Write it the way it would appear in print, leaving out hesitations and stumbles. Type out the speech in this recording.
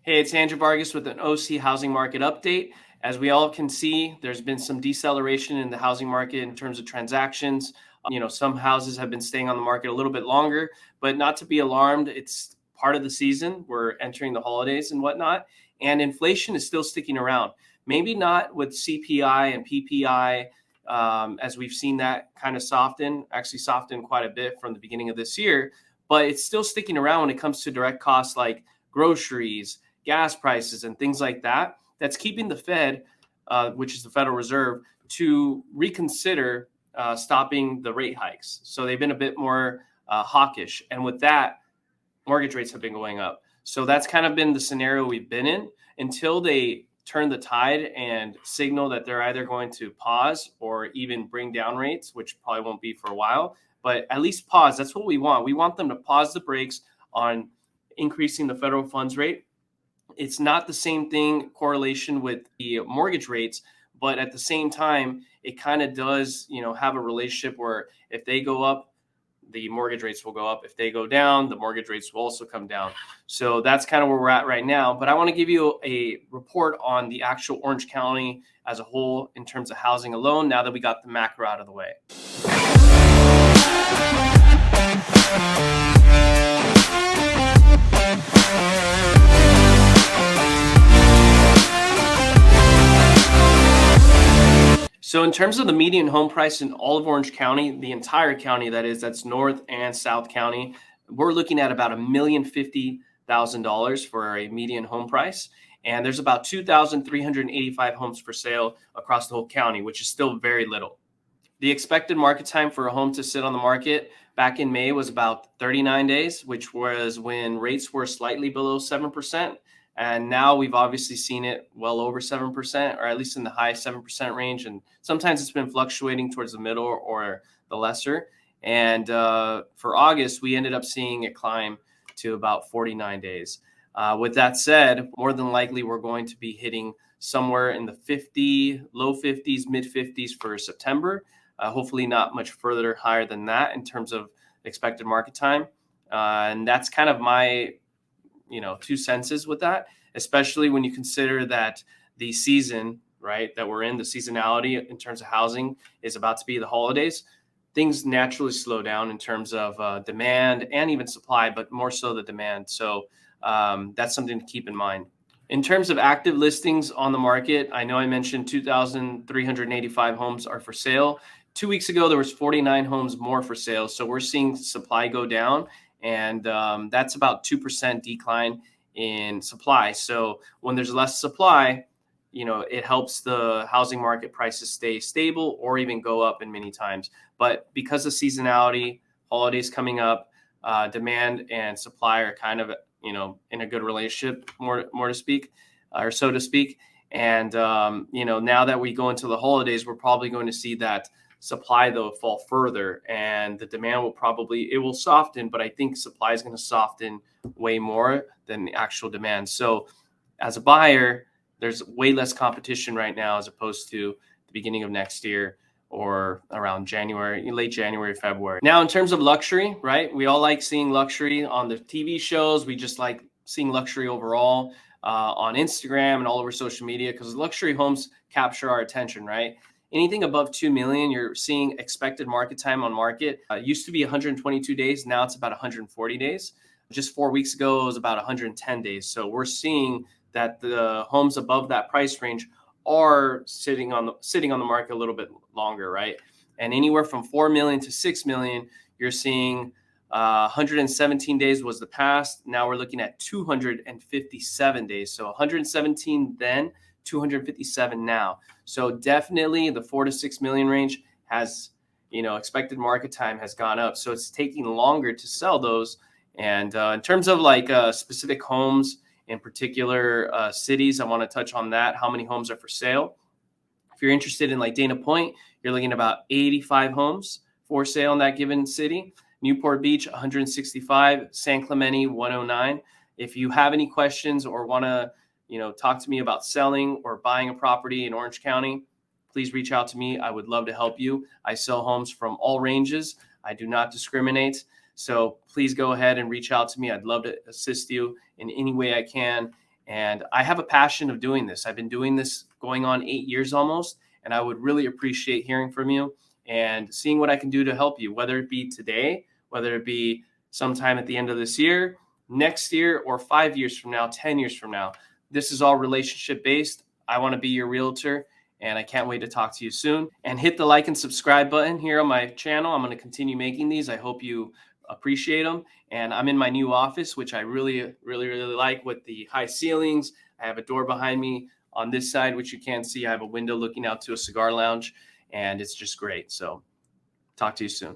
Hey, it's Andrew Vargas with an OC housing market update. As we all can see, there's been some deceleration in the housing market in terms of transactions. Some houses have been staying on the market a little bit longer, but not to be alarmed. It's part of the season. We're entering the holidays and whatnot, and inflation is still sticking around. Maybe not with CPI and PPI, as we've seen that kind of actually soften quite a bit from the beginning of this year, but it's still sticking around when it comes to direct costs like groceries, gas prices, and things like that. That's keeping the Fed, which is the Federal Reserve, to reconsider stopping the rate hikes. So they've been a bit more hawkish. And with that, mortgage rates have been going up. So that's kind of been the scenario we've been in until they turn the tide and signal that they're either going to pause or even bring down rates, which probably won't be for a while, but at least pause. That's what we want. We want them to pause the brakes on increasing the federal funds rate. It's not the same thing correlation with the mortgage rates, but at the same time, it kind of does, have a relationship where if they go up, the mortgage rates will go up. If they go down, the mortgage rates will also come down. So that's kind of where we're at right now. But I want to give you a report on the actual Orange County as a whole in terms of housing alone, now that we got the macro out of the way. So in terms of the median home price in all of Orange County, the entire county, that's North and South County, we're looking at about $1,050,000 for a median home price. And there's about 2,385 homes for sale across the whole county, which is still very little. The expected market time for a home to sit on the market back in May was about 39 days, which was when rates were slightly below 7%. And now we've obviously seen it well over 7%, or at least in the high 7% range. And sometimes it's been fluctuating towards the middle or the lesser. And for August, we ended up seeing it climb to about 49 days. With that said, more than likely, we're going to be hitting somewhere in the low 50s, mid 50s for September. Hopefully not much further higher than that in terms of expected market time. And that's kind of my 2 cents with that, especially when you consider that the season, right, that we're in, the seasonality in terms of housing is about to be the holidays. Things naturally slow down in terms of demand and even supply, but more so the demand. So that's something to keep in mind. In terms of active listings on the market, I know I mentioned 2,385 homes are for sale. 2 weeks ago, there was 49 homes more for sale. So we're seeing supply go down. And that's about 2% decline in supply. So when there's less supply, it helps the housing market prices stay stable or even go up in many times. But because of seasonality, holidays coming up, demand and supply are kind of, in a good relationship, more to speak, or so to speak. And, now that we go into the holidays, we're probably going to see that supply, though, fall further, and the demand will soften, but I think supply is going to soften way more than the actual demand. So as a buyer, there's way less competition right now as opposed to the beginning of next year or around late January, February. Now, in terms of luxury, right? We all like seeing luxury on the TV shows. We just like seeing luxury overall on Instagram and all over social media because luxury homes capture our attention, right? Anything above 2 million, you're seeing expected market time on market. Used to be 122 days. Now it's about 140 days. Just 4 weeks ago, it was about 110 days. So we're seeing that the homes above that price range are sitting on the market a little bit longer, right? And anywhere from 4 million to 6 million, you're seeing 117 days was the past. Now we're looking at 257 days. So 117 then, 257 now. So definitely the 4 to 6 million range has, expected market time has gone up. So it's taking longer to sell those. And in terms of specific homes in particular cities, I want to touch on that. How many homes are for sale? If you're interested in Dana Point, you're looking at about 85 homes for sale in that given city. Newport Beach, 165, San Clemente, 109. If you have any questions or want to talk to me about selling or buying a property in Orange County, please reach out to me. I would love to help you. I sell homes from all ranges. I do not discriminate. So please go ahead and reach out to me. I'd love to assist you in any way I can. And I have a passion of doing this. I've been doing this going on 8 years almost, and I would really appreciate hearing from you and seeing what I can do to help you, whether it be today, whether it be sometime at the end of this year, next year, or 5 years from now, 10 years from now. This is all relationship based. I want to be your realtor, and I can't wait to talk to you soon. And hit the like and subscribe button here on my channel. I'm going to continue making these. I hope you appreciate them. And I'm in my new office, which I really, really, really like, with the high ceilings. I have a door behind me on this side, which you can't see. I have a window looking out to a cigar lounge, and it's just great. So talk to you soon.